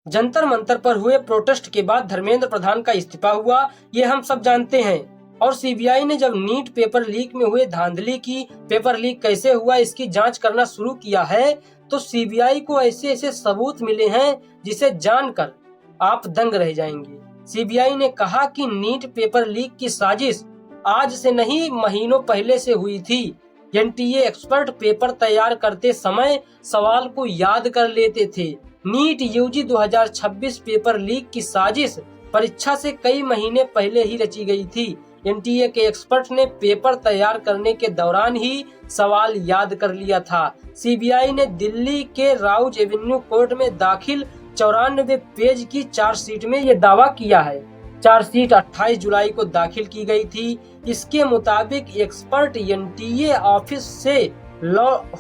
जंतर मंतर पर हुए प्रोटेस्ट के बाद धर्मेंद्र प्रधान का इस्तीफा हुआ, ये हम सब जानते हैं। और सीबीआई ने जब नीट पेपर लीक में हुए धांधली की, पेपर लीक कैसे हुआ इसकी जांच करना शुरू किया है, तो सीबीआई को ऐसे ऐसे सबूत मिले हैं जिसे जानकर आप दंग रह जाएंगे। सीबीआई ने कहा कि नीट पेपर लीक की साजिश आज से नहीं महीनों पहले से हुई थी। एनटीए एक्सपर्ट पेपर तैयार करते समय सवाल को याद कर लेते थे। नीट यूजी 2026 पेपर लीक की साजिश परीक्षा से कई महीने पहले ही रची गई थी। एनटीए के एक्सपर्ट ने पेपर तैयार करने के दौरान ही सवाल याद कर लिया था। सीबीआई ने दिल्ली के राउज एवेन्यू कोर्ट में दाखिल 94 पेज की चार्जशीट में ये दावा किया है। चार्जशीट 28 जुलाई को दाखिल की गई थी। इसके मुताबिक एक्सपर्ट एनटीए ऑफिस से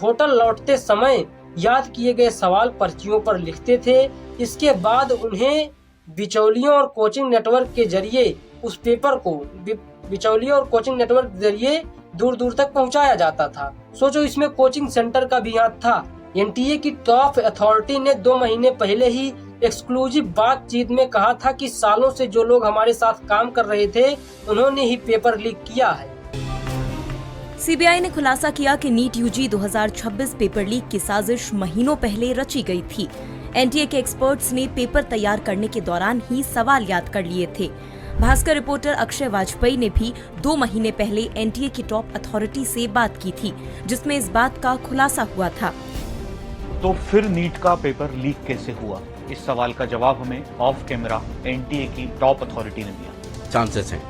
होटल लौटते समय याद किए गए सवाल पर्चियों पर लिखते थे। इसके बाद उन्हें बिचौलियों और कोचिंग नेटवर्क के जरिए उस पेपर को बिचौलियों और कोचिंग नेटवर्क के जरिए दूर दूर तक पहुंचाया जाता था। सोचो, इसमें कोचिंग सेंटर का भी हाथ था। एनटीए की टॉप अथॉरिटी ने 2 महीने पहले ही एक्सक्लूसिव बातचीत में कहा था कि सालों से जो लोग हमारे साथ काम कर रहे थे उन्होंने ही पेपर लीक किया है। सीबीआई ने खुलासा किया कि नीट यूजी 2026 पेपर लीक की साजिश महीनों पहले रची गई थी। एनटीए के एक्सपर्ट्स ने पेपर तैयार करने के दौरान ही सवाल याद कर लिए थे। भास्कर रिपोर्टर अक्षय वाजपेयी ने भी 2 महीने पहले एनटीए की टॉप अथॉरिटी से बात की थी, जिसमें इस बात का खुलासा हुआ था। तो फिर नीट का पेपर लीक कैसे हुआ? इस सवाल का जवाब हमें ऑफ कैमरा एनटीए की टॉप अथॉरिटी ने दिया। चांसेस हैं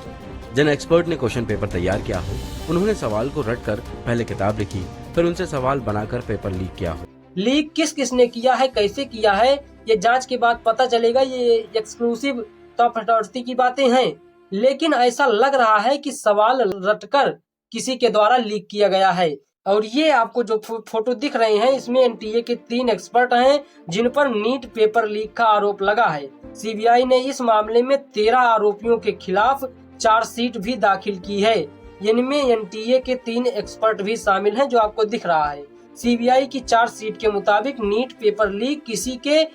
जिन एक्सपर्ट ने क्वेश्चन पेपर तैयार किया हो उन्होंने सवाल को रटकर पहले किताब लिखी, फिर उनसे सवाल बनाकर पेपर लीक किया हो। लीक किस किसने किया है, कैसे किया है, ये जांच के बाद पता चलेगा। ये एक्सक्लूसिव टॉप अथॉरिटी की बातें हैं, लेकिन ऐसा लग रहा है कि सवाल रटकर किसी के द्वारा लीक किया गया है। और ये आपको जो फोटो दिख रहे हैं इसमें एनटीए के 3 एक्सपर्ट हैं जिन पर नीट पेपर लीक का आरोप लगा है। सीबीआई ने इस मामले में 13 आरोपियों के खिलाफ चार्जशीट भी दाखिल की है। इनमें एनटीए के 3 एक्सपर्ट भी शामिल हैं जो आपको दिख रहा है। सीबीआई की चार्जशीट के मुताबिक नीट पेपर लीक किसी के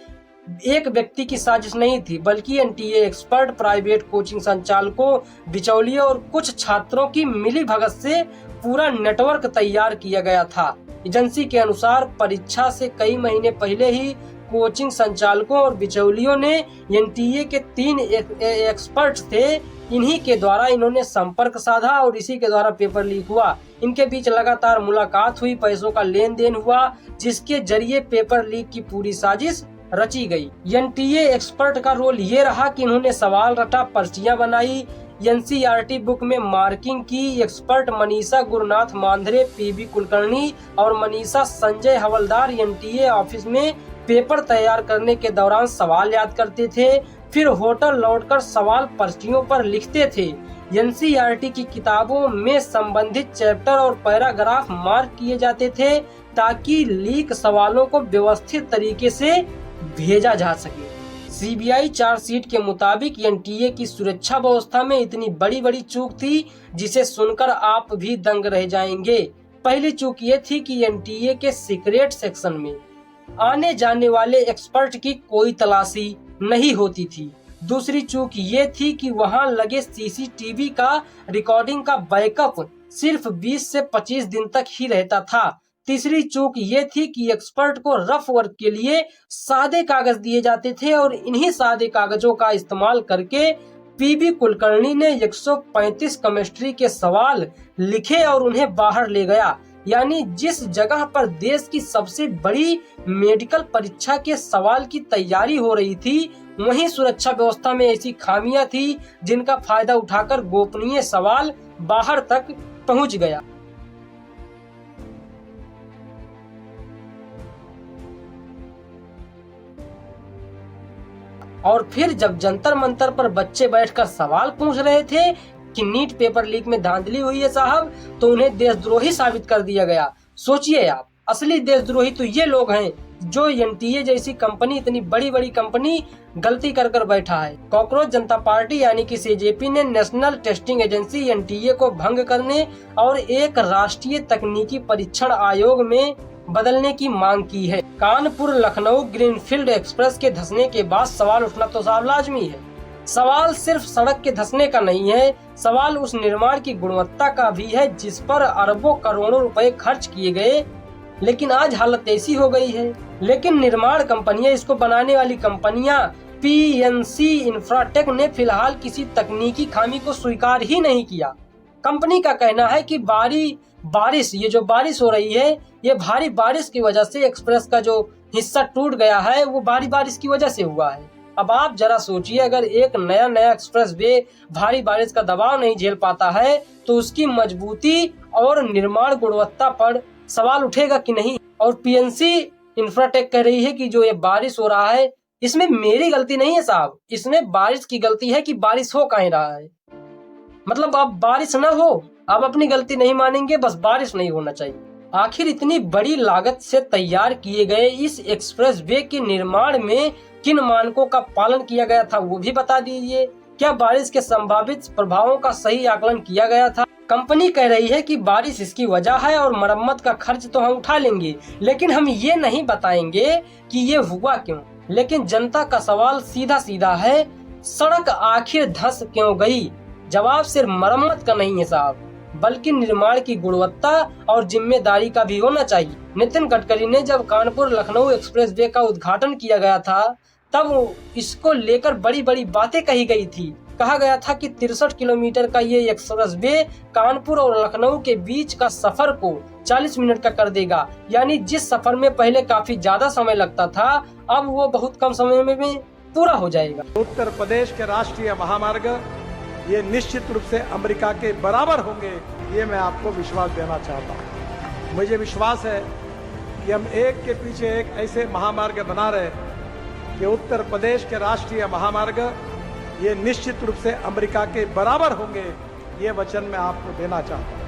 एक व्यक्ति की साजिश नहीं थी, बल्कि एनटीए एक्सपर्ट, प्राइवेट कोचिंग संचालकों, बिचौलियों और कुछ छात्रों की मिलीभगत से पूरा नेटवर्क तैयार किया गया था। एजेंसी के अनुसार परीक्षा से कई महीने पहले ही कोचिंग संचालकों और बिचौलियों ने एनटीए के 3 एक्सपर्ट थे, इन्हीं के द्वारा इन्होंने संपर्क साधा और इसी के द्वारा पेपर लीक हुआ। इनके बीच लगातार मुलाकात हुई, पैसों का लेन देन हुआ, जिसके जरिए पेपर लीक की पूरी साजिश रची गई। एनटीए एक्सपर्ट का रोल ये रहा कि इन्होंने सवाल रटा, पर्चियां बनाई, एनसीईआरटी बुक में मार्किंग की। एक्सपर्ट मनीषा गुरुनाथ मांधरे, पीबी कुलकर्णी और मनीषा संजय हवलदार एनटीए ऑफिस में पेपर तैयार करने के दौरान सवाल याद करते थे, फिर होटल लौटकर सवाल पर्चियों पर लिखते थे। एनसीईआरटी की किताबों में संबंधित चैप्टर और पैराग्राफ मार्क किए जाते थे ताकि लीक सवालों को व्यवस्थित तरीके से भेजा जा सके। सीबीआई चार्जशीट के मुताबिक एनटीए की सुरक्षा व्यवस्था में इतनी बड़ी बड़ी चूक थी जिसे सुनकर आप भी दंग रह जाएंगे। पहली चूक ये थी कि एनटीए के सीक्रेट सेक्शन में आने जाने वाले एक्सपर्ट की कोई तलाशी नहीं होती थी। दूसरी चूक ये थी कि वहां लगे सीसीटीवी का रिकॉर्डिंग का बैकअप सिर्फ 20 से 25 दिन तक ही रहता था। तीसरी चूक ये थी कि एक्सपर्ट को रफ वर्क के लिए सादे कागज दिए जाते थे और इन्हीं सादे कागजों का इस्तेमाल करके पीबी कुलकर्णी ने 135 केमिस्ट्री के सवाल लिखे और उन्हें बाहर ले गया। यानी जिस जगह पर देश की सबसे बड़ी मेडिकल परीक्षा के सवाल की तैयारी हो रही थी, वहीं सुरक्षा व्यवस्था में ऐसी खामियां थी जिनका फायदा उठाकर गोपनीय सवाल बाहर तक पहुंच गया। और फिर जब जंतर मंतर पर बच्चे बैठकर सवाल पूछ रहे थे कि नीट पेपर लीक में धांधली हुई है साहब, तो उन्हें देशद्रोही साबित कर दिया गया। सोचिए आप, असली देशद्रोही तो ये लोग हैं जो एनटीए जैसी कंपनी, इतनी बड़ी बड़ी कंपनी गलती कर कर बैठा है। कॉकरोच जनता पार्टी यानी कि सीजेपी ने नेशनल टेस्टिंग एजेंसी एनटीए को भंग करने और एक राष्ट्रीय तकनीकी परीक्षण आयोग में बदलने की मांग की है। कानपुर लखनऊ ग्रीनफील्ड एक्सप्रेस के धंसने के बाद सवाल उठना तो साफ लाजमी है। सवाल सिर्फ सड़क के धंसने का नहीं है, सवाल उस निर्माण की गुणवत्ता का भी है जिस पर अरबों करोड़ों रुपए खर्च किए गए, लेकिन आज हालत ऐसी हो गई है। लेकिन निर्माण कंपनियां, इसको बनाने वाली कंपनियां PNC इंफ्राटेक ने फिलहाल किसी तकनीकी खामी को स्वीकार ही नहीं किया। कंपनी का कहना है कि बारिश ये जो बारिश हो रही है, ये भारी बारिश की वजह से एक्सप्रेस का जो हिस्सा टूट गया है वो भारी बारिश की वजह से हुआ है। अब आप जरा सोचिए, अगर एक नया एक्सप्रेस वे भारी बारिश का दबाव नहीं झेल पाता है तो उसकी मजबूती और निर्माण गुणवत्ता पर सवाल उठेगा कि नहीं। और PNC इंफ्राटेक कह रही है कि जो ये बारिश हो रहा है इसमें मेरी गलती नहीं है साहब, इसमें बारिश की गलती है कि बारिश हो काहे रहा है। मतलब अब बारिश न हो, आप अपनी गलती नहीं मानेंगे, बस बारिश नहीं होना चाहिए। आखिर इतनी बड़ी लागत से तैयार किए गए इस एक्सप्रेस वे के निर्माण में किन मानकों का पालन किया गया था वो भी बता दीजिए। क्या बारिश के संभावित प्रभावों का सही आकलन किया गया था? कंपनी कह रही है कि बारिश इसकी वजह है और मरम्मत का खर्च तो हम उठा लेंगे, लेकिन हम ये नहीं बताएंगे कि ये हुआ क्यों। लेकिन जनता का सवाल सीधा है, सड़क आखिर धंस क्यों गई? जवाब सिर्फ मरम्मत का नहीं है साहब, बल्कि निर्माण की गुणवत्ता और जिम्मेदारी का भी होना चाहिए। नितिन गडकरी ने जब कानपुर लखनऊ एक्सप्रेस वे का उद्घाटन किया गया था तब इसको लेकर बड़ी बातें कही गई थी। कहा गया था कि 63 किलोमीटर का ये एक्सप्रेस वे कानपुर और लखनऊ के बीच का सफर को 40 मिनट का कर देगा। यानी जिस सफर में पहले काफी ज्यादा समय लगता था, अब वो बहुत कम समय में पूरा हो जाएगा। उत्तर प्रदेश के राष्ट्रीय महामार्ग ये निश्चित रूप से अमेरिका के बराबर होंगे, ये मैं आपको विश्वास देना चाहता हूँ। मुझे विश्वास है कि हम एक के पीछे एक ऐसे महामार्ग बना रहे कि उत्तर प्रदेश के राष्ट्रीय महामार्ग ये निश्चित रूप से अमेरिका के बराबर होंगे, ये वचन मैं आपको देना चाहता हूँ।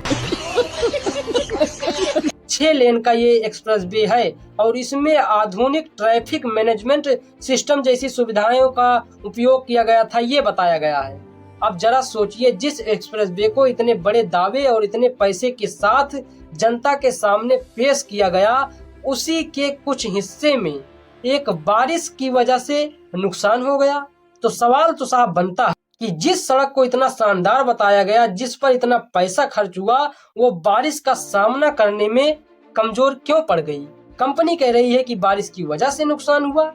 6 लेन का ये एक्सप्रेस वे है और इसमें आधुनिक ट्रैफिक मैनेजमेंट सिस्टम जैसी सुविधाओं का उपयोग किया गया था, ये बताया गया है। अब जरा सोचिए, जिस एक्सप्रेस वे को इतने बड़े दावे और इतने पैसे के साथ जनता के सामने पेश किया गया, उसी के कुछ हिस्से में एक बारिश की वजह से नुकसान हो गया। तो सवाल तो साफ बनता है कि जिस सड़क को इतना शानदार बताया गया, जिस पर इतना पैसा खर्च हुआ, वो बारिश का सामना करने में कमजोर क्यों पड़ गई? कंपनी कह रही है कि बारिश की वजह से नुकसान हुआ।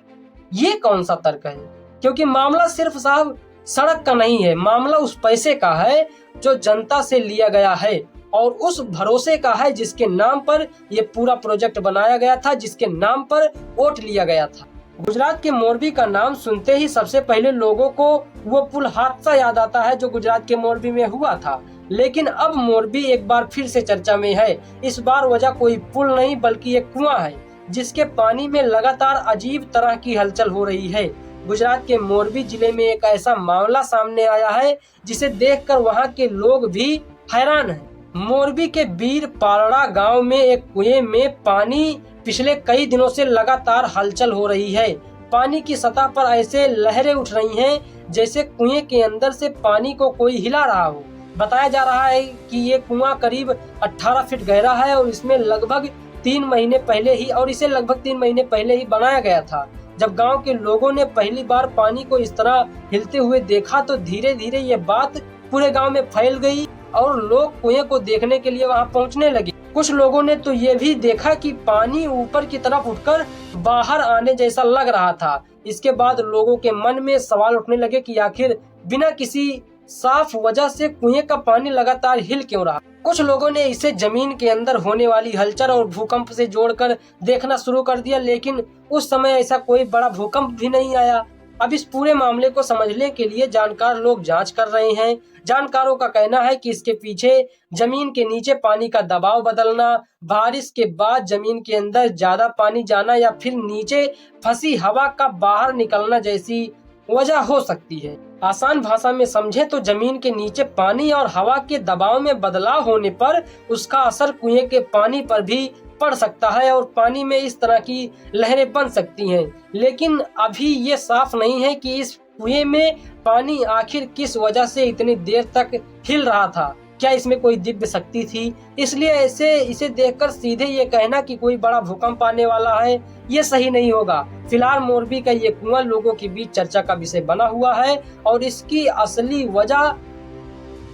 ये कौन सा तर्क है? क्योंकि मामला सिर्फ साहब सड़क का नहीं है, मामला उस पैसे का है जो जनता से लिया गया है और उस भरोसे का है जिसके नाम पर ये पूरा प्रोजेक्ट बनाया गया था, जिसके नाम पर वोट लिया गया था। गुजरात के मोरबी का नाम सुनते ही सबसे पहले लोगों को वो पुल हादसा याद आता है जो गुजरात के मोरबी में हुआ था। लेकिन अब मोरबी एक बार फिर से चर्चा में है। इस बार वजह कोई पुल नहीं बल्कि एक कुआं है जिसके पानी में लगातार अजीब तरह की हलचल हो रही है। गुजरात के मोरबी जिले में एक ऐसा मामला सामने आया है जिसे देखकर वहां के लोग भी हैरान हैं। मोरबी के बीर पालड़ा गांव में एक कुएं में पानी पिछले कई दिनों से लगातार हलचल हो रही है। पानी की सतह पर ऐसे लहरें उठ रही हैं जैसे कुएं के अंदर से पानी को कोई हिला रहा हो। बताया जा रहा है कि ये कुआं करीब 18 फीट गहरा है और इसमें लगभग 3 महीने पहले ही बनाया गया था। जब गांव के लोगों ने पहली बार पानी को इस तरह हिलते हुए देखा तो धीरे धीरे ये बात पूरे गांव में फैल गई और लोग कुएं को देखने के लिए वहां पहुंचने लगे। कुछ लोगों ने तो ये भी देखा कि पानी ऊपर की तरफ उठकर बाहर आने जैसा लग रहा था। इसके बाद लोगों के मन में सवाल उठने लगे कि आखिर बिना किसी साफ वजह से कुएं का पानी लगातार हिल क्यों रहा। कुछ लोगों ने इसे जमीन के अंदर होने वाली हलचल और भूकंप से जोड़कर देखना शुरू कर दिया, लेकिन उस समय ऐसा कोई बड़ा भूकंप भी नहीं आया। अब इस पूरे मामले को समझने के लिए जानकार लोग जांच कर रहे हैं। जानकारों का कहना है कि इसके पीछे जमीन के नीचे पानी का दबाव बदलना, बारिश के बाद जमीन के अंदर ज्यादा पानी जाना या फिर नीचे फंसी हवा का बाहर निकलना जैसी वजह हो सकती है। आसान भाषा में समझे तो जमीन के नीचे पानी और हवा के दबाव में बदलाव होने पर उसका असर कुएं के पानी पर भी पड़ सकता है और पानी में इस तरह की लहरें बन सकती हैं। लेकिन अभी ये साफ नहीं है कि इस कुएं में पानी आखिर किस वजह से इतनी देर तक हिल रहा था। क्या इसमें कोई दिव्य शक्ति थी? इसलिए इसे देखकर सीधे ये कहना कि कोई बड़ा भूकंप आने वाला है, ये सही नहीं होगा। फिलहाल मोरबी का ये कुआं लोगों के बीच चर्चा का विषय बना हुआ है और इसकी असली वजह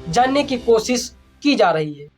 जानने की कोशिश की जा रही है।